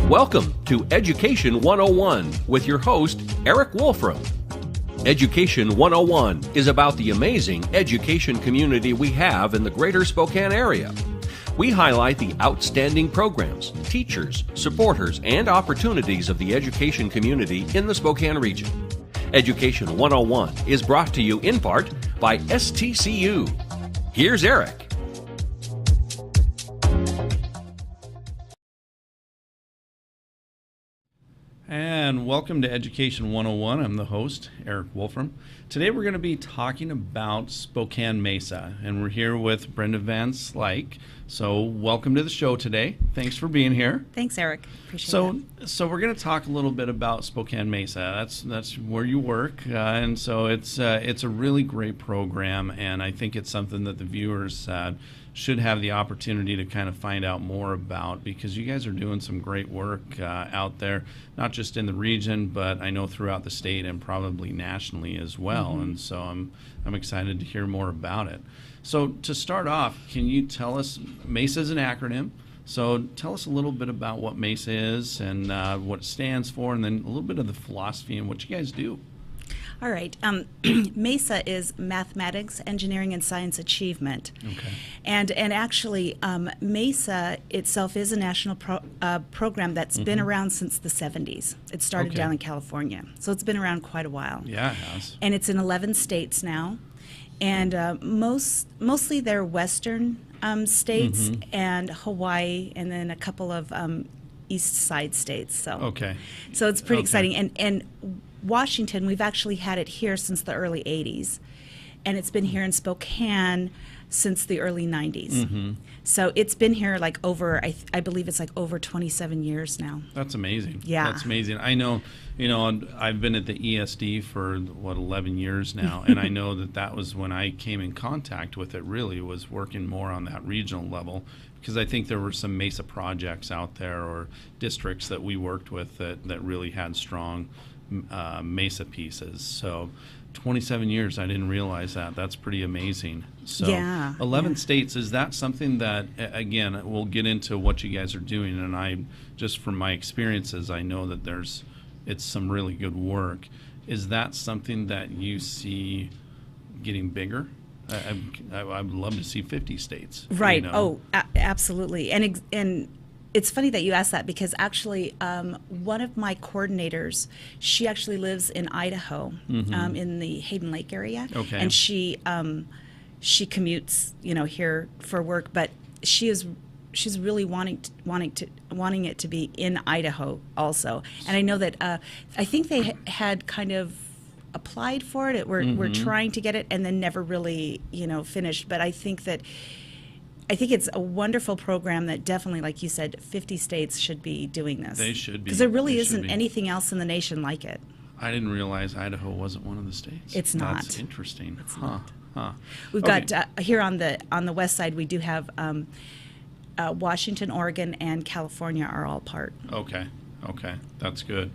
Welcome to Education 101 with your host, Eric Wolfram. Education 101 is about the amazing education community we have in the greater Spokane area. We highlight the outstanding programs, teachers, supporters, and opportunities of the education community in the Spokane region. Education 101 is brought to you in part by STCU. Here's Eric. And welcome to Education 101. I'm the host, Eric Wolfram. Today we're going to be talking about Spokane MESA, and we're here with Brenda Van Slyke. So welcome to the show today. Thanks for being here. Thanks, Eric. Appreciate that. So we're going to talk a little bit about Spokane MESA. That's where you work, and so it's a really great program, and I think it's something that the viewers should have the opportunity to kind of find out more about, because you guys are doing some great work out there, not just in the region, but I know throughout the state and probably nationally as well. Mm-hmm. And so I'm excited to hear more about it. So to start off, can you tell us, MESA is an acronym, so tell us a little bit about what MESA is and what it stands for, and then a little bit of the philosophy and what you guys do. All right. MESA is Mathematics, Engineering, and Science Achievement. Okay. And actually, MESA itself is a national program that's been around since the 70s. It started down in California. So it's been around quite a while. Yeah, it has. And it's in 11 states now. And mostly they're western states and Hawaii, and then a couple of east side states. So it's pretty exciting. And Washington, we've actually had it here since the early 80s, and it's been here in Spokane since the early 90s. So it's been here like over, I believe it's like over 27 years now. That's amazing. Yeah. That's amazing. I know, I've been at the ESD for, 11 years now, and I know that was when I came in contact with it, really was working more on that regional level, because I think there were some MESA projects out there or districts that we worked with that really had strong MESA pieces. So 27 years, I didn't realize that. That's pretty amazing. So 11 states, is that something that, again, we'll get into what you guys are doing, and I just from my experiences, I know that it's some really good work. Is that something that you see getting bigger? I would love to see 50 states. Right. Absolutely. And it's funny that you asked that, because actually one of my coordinators, she actually lives in Idaho, in the Hayden Lake area. Okay. And she commutes, here for work, but she's really wanting it to be in Idaho also. And I know that I think they had kind of applied for it. We're trying to get it, and then never really finished. But I think it's a wonderful program that definitely, like you said, 50 states should be doing this. They should be. Because there really isn't anything else in the nation like it. I didn't realize Idaho wasn't one of the states. It's not. That's interesting. It's not. Huh. We've got here on the west side, we do have Washington, Oregon, and California are all part. Okay, that's good.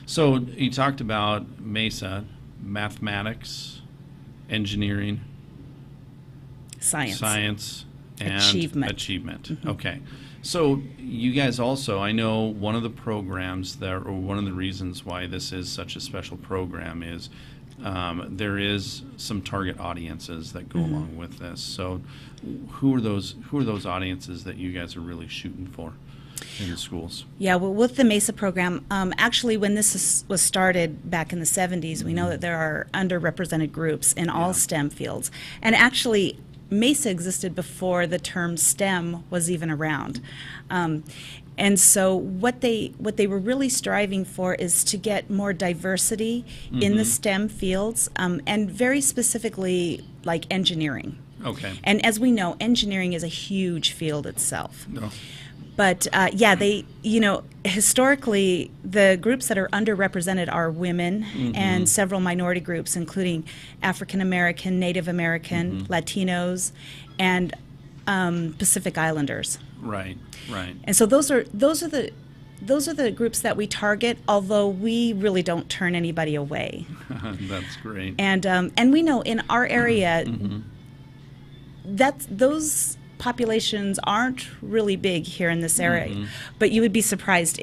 So you talked about MESA, mathematics, engineering, science. And achievement. Mm-hmm. Okay. So you guys also, I know one of the programs or one of the reasons why this is such a special program is there is some target audiences that go along with this. So who are those audiences that you guys are really shooting for in the schools? Yeah, well, with the MESA program, actually when this was started back in the 70s, we know that there are underrepresented groups in all STEM fields. And actually, MESA existed before the term STEM was even around. And so what they were really striving for is to get more diversity in the STEM fields, and very specifically like engineering. Okay. And as we know, engineering is a huge field itself. No. But they, historically, the groups that are underrepresented are women and several minority groups, including African American, Native American, Latinos, and Pacific Islanders. Right. And so those are the groups that we target, although we really don't turn anybody away. That's great. And we know in our area those populations aren't really big here in this area, but you would be surprised.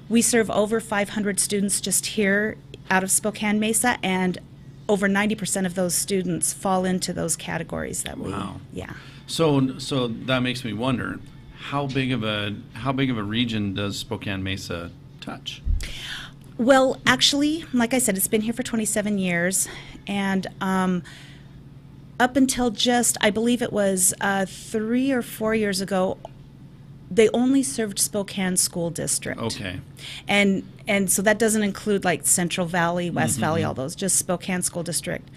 We serve over 500 students just here out of Spokane Mesa, and over 90% of those students fall into those categories that we. Wow. Yeah. So that makes me wonder, how big of a region does Spokane Mesa touch? Well, actually, like I said, it's been here for 27 years, and up until just, I believe it was 3 or 4 years ago, they only served Spokane School District. Okay. And so that doesn't include like Central Valley, West Valley, all those, just Spokane School District.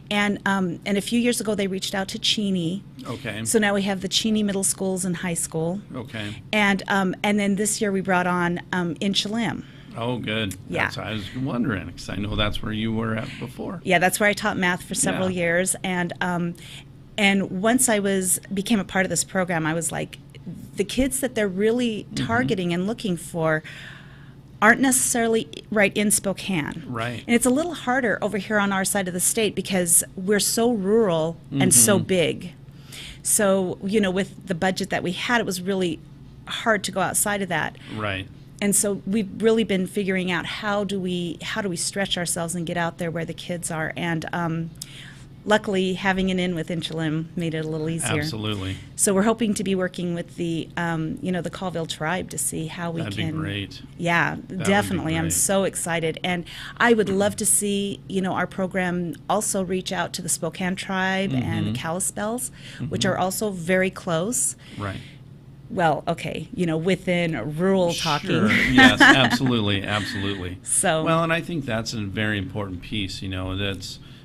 And a few years ago, they reached out to Cheney. Okay. So now we have the Cheney Middle Schools and High School. Okay. And then this year we brought on Inchalim. Oh, good. Yeah. I was wondering, because I know that's where you were at before. Yeah, that's where I taught math for several years. And once I became a part of this program, I was like, the kids that they're really targeting and looking for aren't necessarily right in Spokane. Right. And it's a little harder over here on our side of the state because we're so rural and so big. So, with the budget that we had, it was really hard to go outside of that. Right. And so we've really been figuring out how do we stretch ourselves and get out there where the kids are. And luckily, having an in with Inchalim made it a little easier. Absolutely. So we're hoping to be working with the the Colville tribe to see how we That'd can. be great. Yeah, definitely. I'm great. so excited, and I would love to see our program also reach out to the Spokane tribe and the Kalispels, which are also very close. Right. Well, okay, within rural talking. Sure. Yes, absolutely. So. Well, and I think that's a very important piece.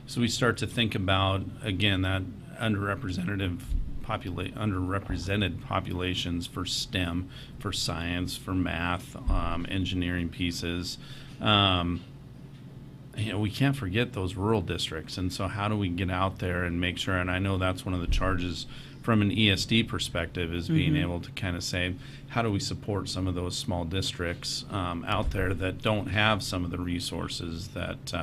So we start to think about, again, that underrepresented populations for STEM, for science, for math, engineering pieces. We can't forget those rural districts. And so how do we get out there and make sure, and I know that's one of the charges from an ESD perspective, is being able to kind of say, how do we support some of those small districts out there that don't have some of the resources that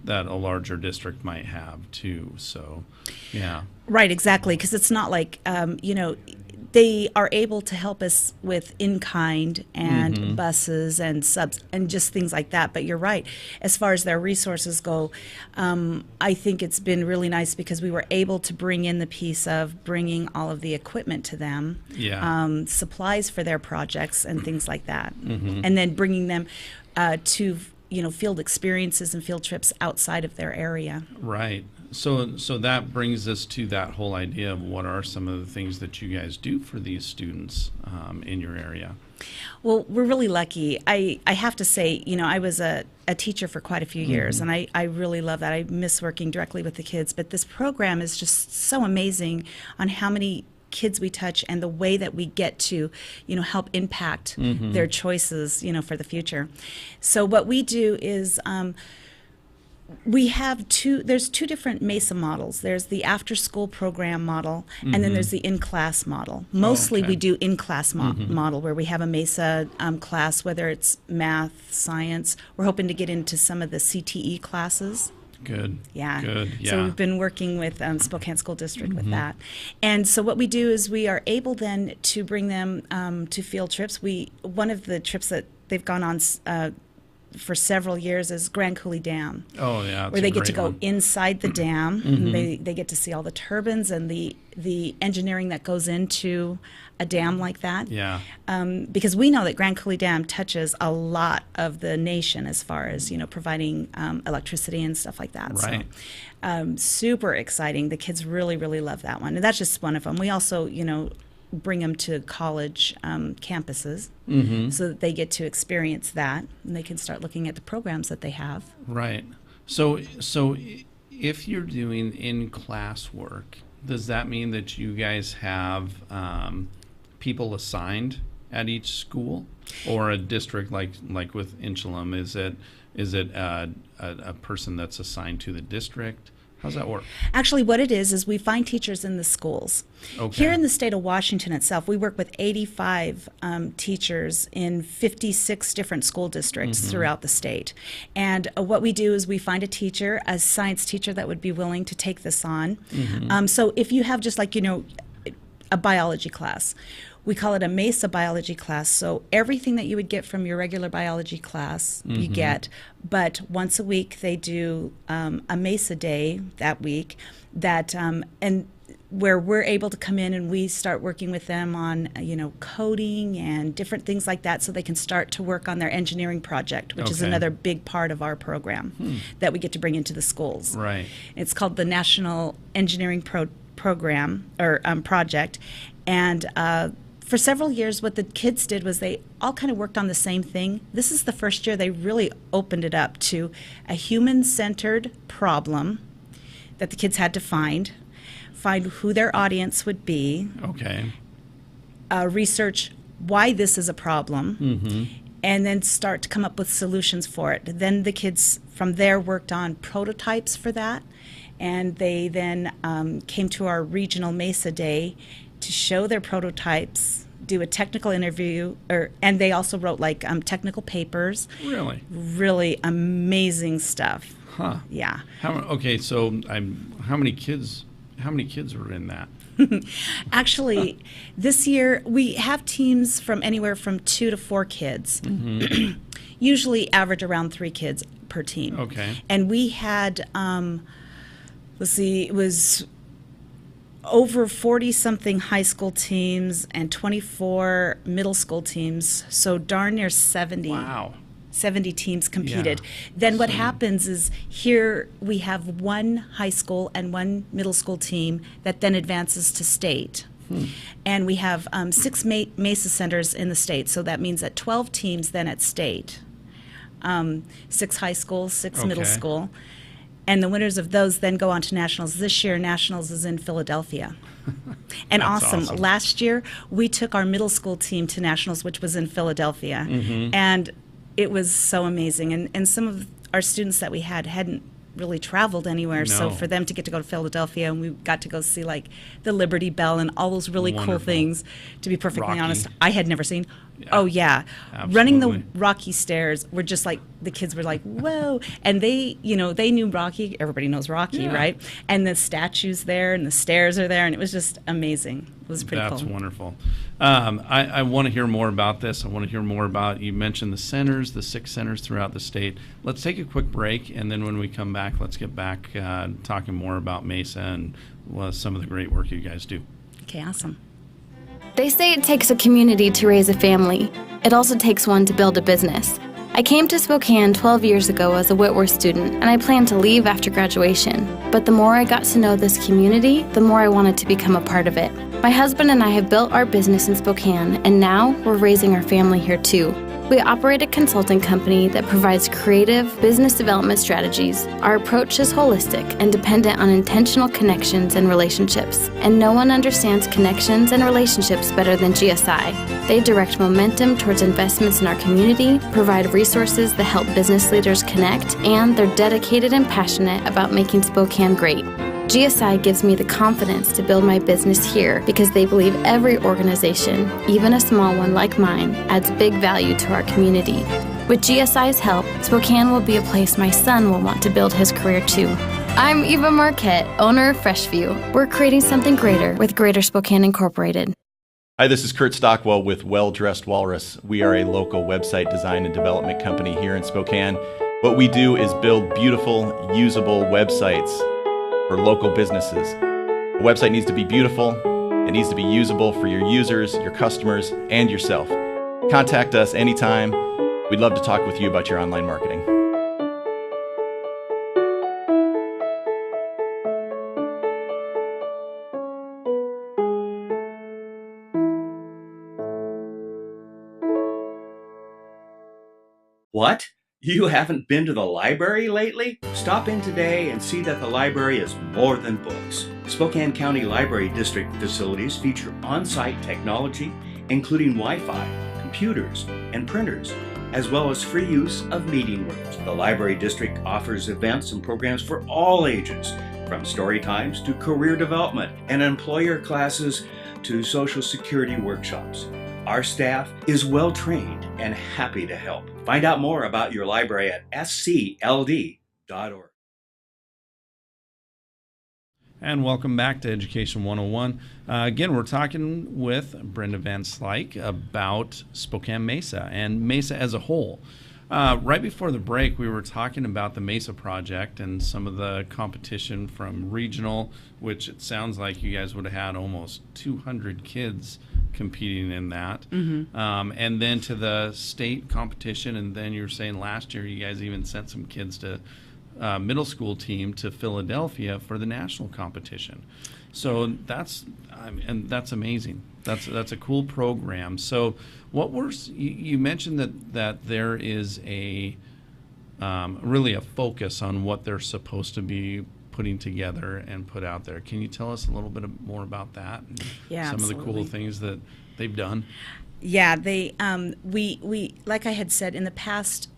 a larger district might have too. So, yeah. Right, exactly, because it's not like, they are able to help us with in-kind and buses and subs and just things like that. But you're right, as far as their resources go, I think it's been really nice because we were able to bring in the piece of bringing all of the equipment to them, supplies for their projects and things like that, and then bringing them to field experiences and field trips outside of their area. Right. So that brings us to that whole idea of what are some of the things that you guys do for these students in your area? Well, we're really lucky. I have to say, I was a teacher for quite a few years, and I really love that. I miss working directly with the kids, but this program is just so amazing on how many kids we touch and the way that we get to help impact their choices for the future. So what we do is we have there's two different MESA models. There's the after school program model, and then there's the in-class model. Mostly we do in-class model where we have a MESA class, whether it's math, science. We're hoping to get into some of the CTE classes. Good. Yeah. Good. Yeah. So we've been working with Spokane School District with that. And so what we do is we are able then to bring them to field trips. One of the trips that they've gone on for several years is Grand Coulee Dam. Oh, yeah. Where they get to go inside the dam. And they get to see all the turbines and the engineering that goes into a dam like that. Yeah. Because we know that Grand Coulee Dam touches a lot of the nation as far as providing electricity and stuff like that. Right. So super exciting. The kids really, really love that one. And that's just one of them. We also bring them to college campuses so that they get to experience that and they can start looking at the programs that they have. Right. So if you're doing in-class work, does that mean that you guys have people assigned at each school, or a district like with Inchalim? Is it a person that's assigned to the district? How's that work? Actually, what it is we find teachers in the schools. Okay. Here in the state of Washington itself, we work with 85 teachers in 56 different school districts throughout the state. And what we do is we find a teacher, a science teacher that would be willing to take this on. So if you have just like, a biology class, we call it a MESA biology class. So everything that you would get from your regular biology class, you get. But once a week, they do a MESA day that week, and where we're able to come in and we start working with them on, coding and different things like that, so they can start to work on their engineering project, which is another big part of our program that we get to bring into the schools. Right. It's called the National Engineering Program or project, and for several years, what the kids did was they all kind of worked on the same thing. This is the first year they really opened it up to a human-centered problem that the kids had to find who their audience would be, research why this is a problem, and then start to come up with solutions for it. Then the kids from there worked on prototypes for that, and they then came to our regional MESA day to show their prototypes, do a technical interview, and they also wrote technical papers. Really amazing stuff. Huh. Yeah. So how many kids were in that? Actually, this year we have teams from anywhere from 2 to 4 kids. Usually average around 3 kids per team. Okay. And we had, it was over 40-something high school teams and 24 middle school teams, so darn near 70. Wow. 70 teams competed. Yeah. Then what happens is here we have 1 high school and 1 middle school team that then advances to state. And we have 6 MESA centers in the state, so that means that 12 teams then at state. 6 high schools, 6 middle school. And the winners of those then go on to nationals. This year, nationals is in Philadelphia. And awesome. Last year, we took our middle school team to nationals, which was in Philadelphia. And it was so amazing. And some of our students that we hadn't really traveled anywhere. So for them to get to go to Philadelphia, and we got to go see the Liberty Bell and all those really cool things, to be perfectly honest, I had never seen. Oh yeah. Absolutely. Running the Rocky stairs were just the kids were like, whoa. And they knew Rocky. Everybody knows Rocky, right? And the statues there and the stairs are there, and it was just amazing. It was pretty cool. That's wonderful. I want to hear more about this. I want to hear more about, you mentioned the centers, the 6 centers throughout the state. Let's take a quick break, and then when we come back, let's get back talking more about MESA and some of the great work you guys do. Okay, awesome. They say it takes a community to raise a family. It also takes one to build a business. I came to Spokane 12 years ago as a Whitworth student, and I planned to leave after graduation. But the more I got to know this community, the more I wanted to become a part of it. My husband and I have built our business in Spokane, and now we're raising our family here too. We operate a consulting company that provides creative business development strategies. Our approach is holistic and dependent on intentional connections and relationships. And no one understands connections and relationships better than GSI. They direct momentum towards investments in our community, provide resources that help business leaders connect, and they're dedicated and passionate about making Spokane great. GSI gives me the confidence to build my business here because they believe every organization, even a small one like mine, adds big value to our community. With GSI's help, Spokane will be a place my son will want to build his career too. I'm Eva Marquette, owner of Freshview. We're creating something greater with Greater Spokane Incorporated. Hi, this is Kurt Stockwell with Well Dressed Walrus. We are a local website design and development company here in Spokane. What we do is build beautiful, usable websites for local businesses. A website needs to be beautiful, it needs to be usable for your users, your customers, and yourself. Contact us anytime. We'd love to talk with you about your online marketing. What? You haven't been to the library lately? Stop in today and see that the library is more than books. Spokane County Library District facilities feature on-site technology, including Wi-Fi, computers, and printers, as well as free use of meeting rooms. The Library District offers events and programs for all ages, From story times to career development and employer classes to Social Security workshops, our staff is well trained and happy to help. Find out more about your library at scld.org. And welcome back to Education 101. Again, we're talking with Brenda Van Slyke about Spokane Mesa and Mesa as a whole. Right before the break, we were talking about the Mesa project and some of the competition from regional, which it sounds like you guys would have had almost 200 kids competing in that. And then to the state competition, and then you were saying last year you guys even sent some kids to middle school team to Philadelphia for the national competition. So that's amazing. That's a cool program. So what you mentioned that there is a really a focus on what they're supposed to be putting together and put out there. Can you tell us a little bit more about that? And some absolutely. of the cool things that they've done. Yeah, they we like I had said in the past,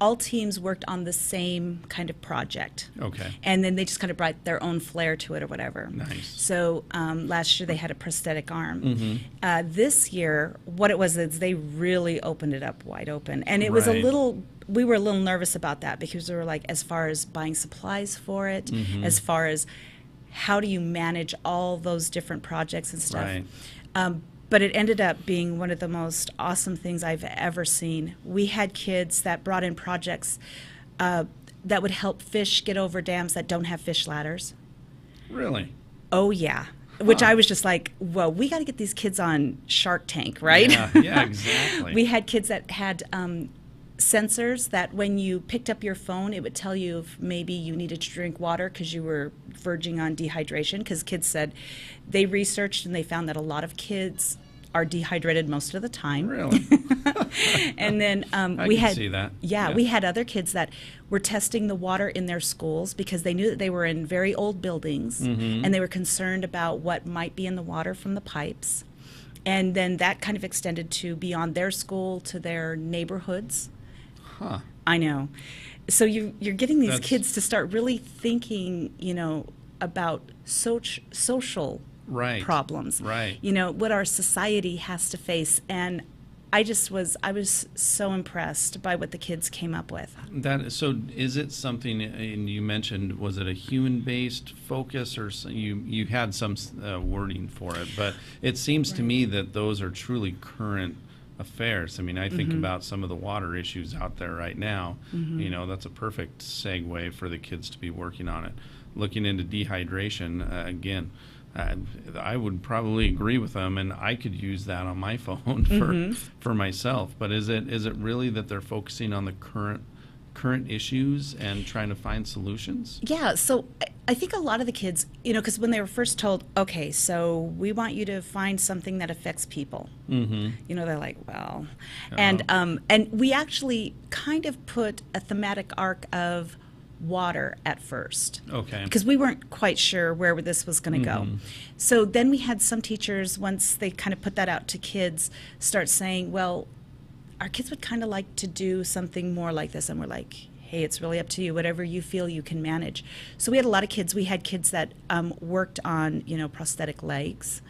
all teams worked on the same kind of project. Okay. And then they just kind of brought their own flair to it or whatever. Nice. So last year they had a prosthetic arm. This year, what it was is they really opened it up wide open. And it was Right. we were a little nervous about that because we were like, as far as buying supplies for it, as far as how do you manage all those different projects and stuff. Right. But it ended up being one of the most awesome things I've ever seen. We had kids that brought in projects that would help fish get over dams that don't have fish ladders. Really? Oh, yeah. Which I was just like, well, we got to get these kids on Shark Tank, right? Yeah, exactly. We had kids that had sensors that when you picked up your phone, it would tell you if maybe you needed to drink water because you were verging on dehydration. Because kids said they researched and they found that a lot of kids are dehydrated most of the time. Really? And then I we can had see that. Yeah, we had other kids that were testing the water in their schools because they knew that they were in very old buildings and they were concerned about what might be in the water from the pipes. And then that kind of extended to beyond their school to their neighborhoods. Huh. I know. So you're getting these That's- kids to start really thinking, about social Right. problems. Right. What our society has to face. And I was so impressed by what the kids came up with. So is it something, and you mentioned, was it a human-based focus, or you had some wording for it, but it seems to me that those are truly current affairs. I mean, I think about some of the water issues out there right now. That's a perfect segue for the kids to be working on it. Looking into dehydration, again, I would probably agree with them, and I could use that on my phone for myself. But is it really that they're focusing on the current issues and trying to find solutions? Yeah, so I think a lot of the kids, because when they were first told, okay, so we want you to find something that affects people, they're like, well, and we actually kind of put a thematic arc of water at first. Okay. Because we weren't quite sure where this was going to go. So then we had some teachers, once they kind of put that out to kids, start saying, well, our kids would kind of like to do something more like this. And we're like, hey, it's really up to you, whatever you feel you can manage. So we had a lot of kids. We had kids that worked on, prosthetic legs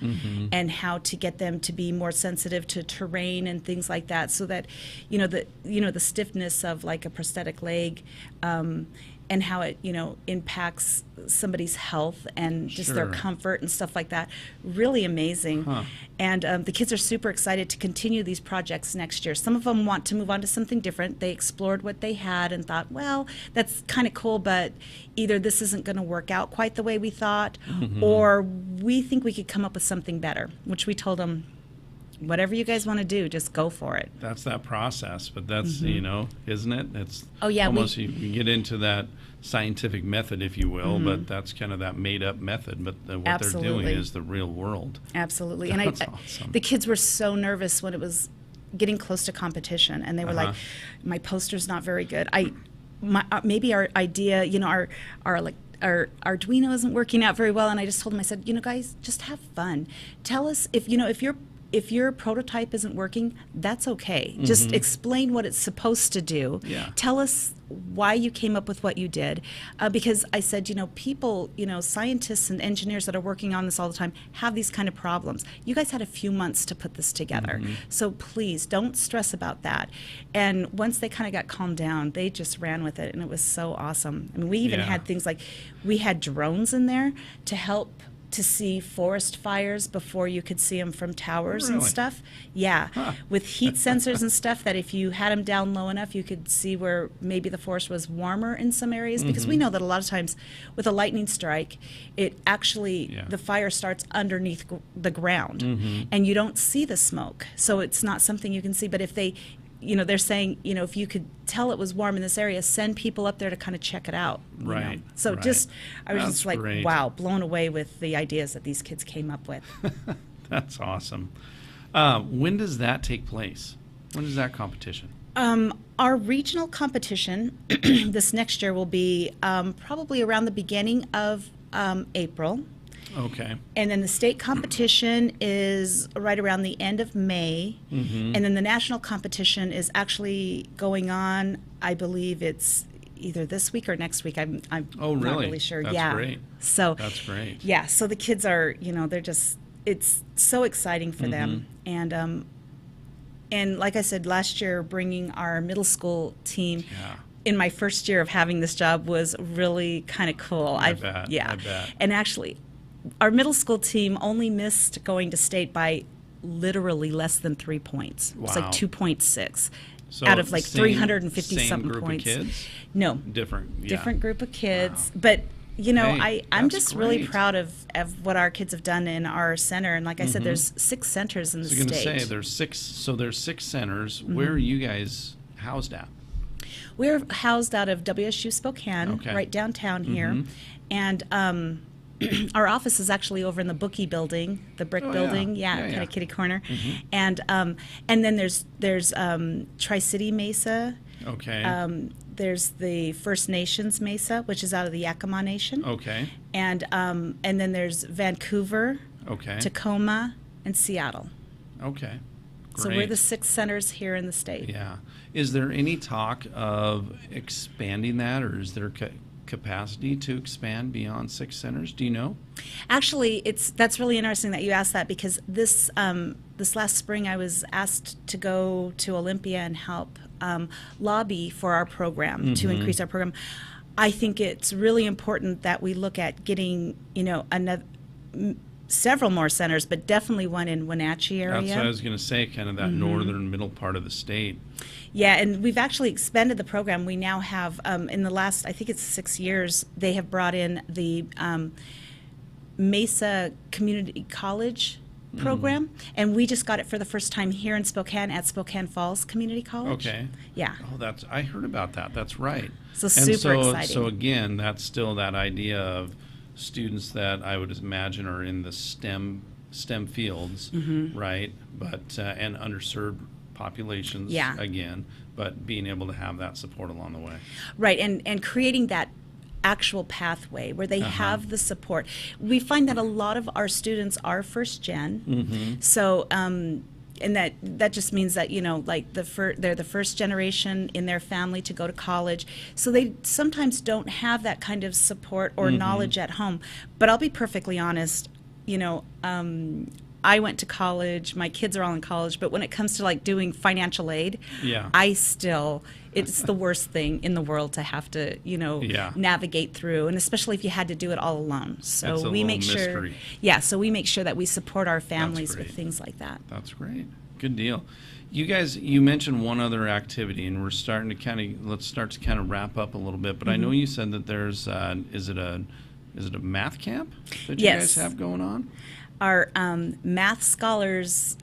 and how to get them to be more sensitive to terrain and things like that, so that, the stiffness of like a prosthetic leg and how it, impacts somebody's health and just their comfort and stuff like that. Really amazing. And the kids are super excited to continue these projects next year. Some of them want to move on to something different. They explored what they had and thought, well, that's kind of cool, but either this isn't going to work out quite the way we thought, or we think we could come up with something better, which we told them, whatever you guys want to do, just go for it. That's that process, but that's, isn't it? It's almost you get into that scientific method, if you will, but that's kind of that made-up method, but what they're doing is the real world. Absolutely. That's And awesome. The kids were so nervous when it was getting close to competition, and they were like, my poster's not very good. Maybe our idea, our Arduino isn't working out very well. And I just told them, I said, guys, just have fun. Tell us if you're if your prototype isn't working, that's okay. Just explain what it's supposed to do. Yeah. Tell us why you came up with what you did. Because I said, people, scientists and engineers that are working on this all the time have these kind of problems. You guys had a few months to put this together. So please don't stress about that. And once they kind of got calmed down, they just ran with it, and it was so awesome. I mean, we even had things like, we had drones in there to help to see forest fires before you could see them from towers and stuff. Yeah, with heat sensors and stuff, that if you had them down low enough, you could see where maybe the forest was warmer in some areas, because we know that a lot of times with a lightning strike, it actually, the fire starts underneath the ground, and you don't see the smoke. So it's not something you can see. But if they, they're saying, if you could tell it was warm in this area, send people up there to kind of check it out. Right. So I was just like, great. wow, blown away with the ideas that these kids came up with. That's awesome. When does that take place? When is that competition? Our regional competition this next year will be probably around the beginning of April. Okay. And then the state competition is right around the end of May. And then the national competition is actually going on, I believe it's either this week or next week. I'm Oh, really? not really sure. That's great. So That's great. Yeah, so the kids are, they're just, it's so exciting for them. And like I said, last year, bringing our middle school team in my first year of having this job was really kind of cool. I bet. Yeah. I bet. And actually, our middle school team only missed going to state by literally less than 3 points. It was like 2.6 So out of like same- 350 same something group points. Of kids? No, Different group of kids. Wow. But I'm that's just really great. proud of what our kids have done in our center. And like I said, there's 6 centers in the So you're state. going to say there's 6. So there's 6 centers. Where are you guys housed at? We're housed out of WSU Spokane, right downtown here, and our office is actually over in the Bookie building, the brick building, kind of kitty corner, and then there's Tri-City Mesa. Okay. There's the First Nations Mesa, which is out of the Yakima Nation. Okay. And then there's Vancouver, Okay. Tacoma, and Seattle. Okay. Great. So we're the 6 centers here in the state. Yeah. Is there any talk of expanding that, or is there capacity to expand beyond 6 centers? Do you know? Actually, that's really interesting that you asked that, because this last spring I was asked to go to Olympia and help lobby for our program to increase our program. I think it's really important that we look at getting several more centers, but definitely one in Wenatchee area. That's what I was going to say, kind of that northern middle part of the state. Yeah, and we've actually expanded the program. We now have, in the last, I think it's 6 years, they have brought in the Mesa Community College program, and we just got it for the first time here in Spokane at Spokane Falls Community College. Okay. Yeah. Oh, I heard about that. That's right. So super exciting. So again, that's still that idea of students that I would imagine are in the STEM fields, right? But and underserved populations again, but being able to have that support along the way. Right, and creating that actual pathway where they have the support. We find that a lot of our students are first gen. So and that just means that they're the first generation in their family to go to college, so they sometimes don't have that kind of support or knowledge at home. But I'll be perfectly honest, I went to college, my kids are all in college, but when it comes to doing financial aid, it's the worst thing in the world to have to navigate through, and especially if you had to do it all alone. So we make sure that we support our families with things like that. That's great. Good deal. You guys, you mentioned one other activity, and we're starting to let's start to kind of wrap up a little bit, but I know you said that there's is it a math camp that you guys have going on? Our Math Scholars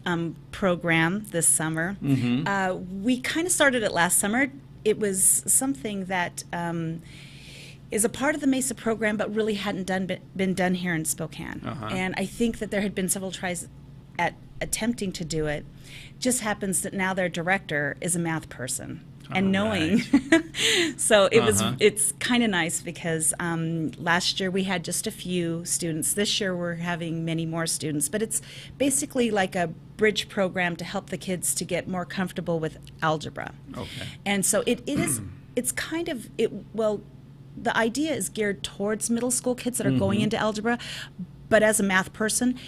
program this summer. We kind of started it last summer. It was something that is a part of the MESA program, but really hadn't been done here in Spokane. And I think that there had been several tries at attempting to do it. Just happens that now their director is a math person. And knowing, so it's kind of nice, because last year we had just a few students. This year we're having many more students, but it's basically like a bridge program to help the kids to get more comfortable with algebra. Okay. And so it's kind of, the idea is geared towards middle school kids that are going into algebra, but as a math person,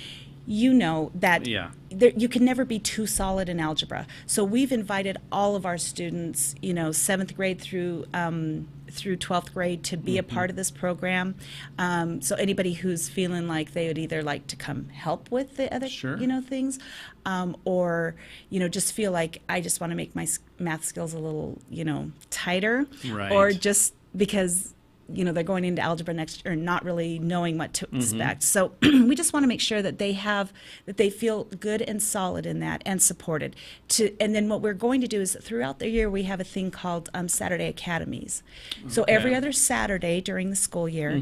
you know that you can never be too solid in algebra. So we've invited all of our students, 7th grade through 12th grade to be a part of this program. So anybody who's feeling like they would either like to come help with the other, things, or, just feel like I just want to make my math skills a little, tighter, right. or just because they're going into algebra next or not really knowing what to expect. So we just want to make sure that they feel good and solid in that and supported. And then what we're going to do is throughout the year we have a thing called Saturday Academies. Okay. So every other Saturday during the school year,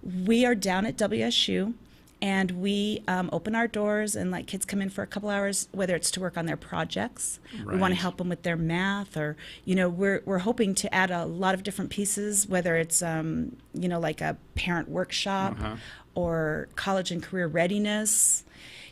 we are down at WSU. And we open our doors and let kids come in for a couple hours, whether it's to work on their projects. Right. We want to help them with their math, or we're hoping to add a lot of different pieces, whether it's like a parent workshop or college and career readiness.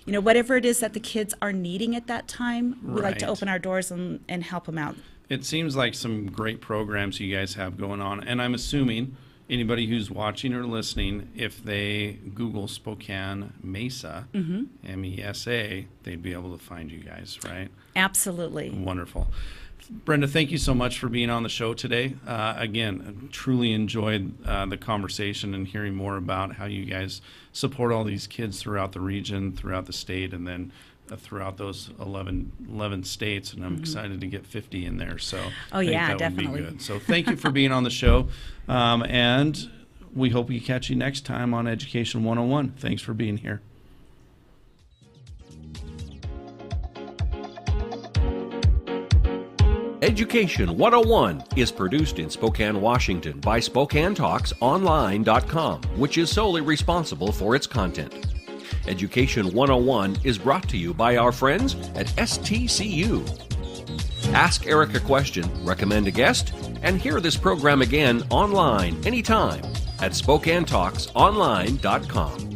Whatever it is that the kids are needing at that time, we like to open our doors and help them out. It seems like some great programs you guys have going on, and I'm assuming anybody who's watching or listening, if they Google Spokane MESA, MESA, they'd be able to find you guys, right? Absolutely. Wonderful. Brenda, thank you so much for being on the show today. Again, truly enjoyed the conversation and hearing more about how you guys support all these kids throughout the region, throughout the state, and then throughout those 11 states, and I'm excited to get 50 in there. So I think that definitely would be good. So thank you for being on the show, and we hope we catch you next time on Education 101. Thanks for being here. Education 101 is produced in Spokane, Washington by SpokaneTalksOnline.com, which is solely responsible for its content. Education 101 is brought to you by our friends at STCU. Ask Eric a question, recommend a guest, and hear this program again online anytime at SpokaneTalksOnline.com.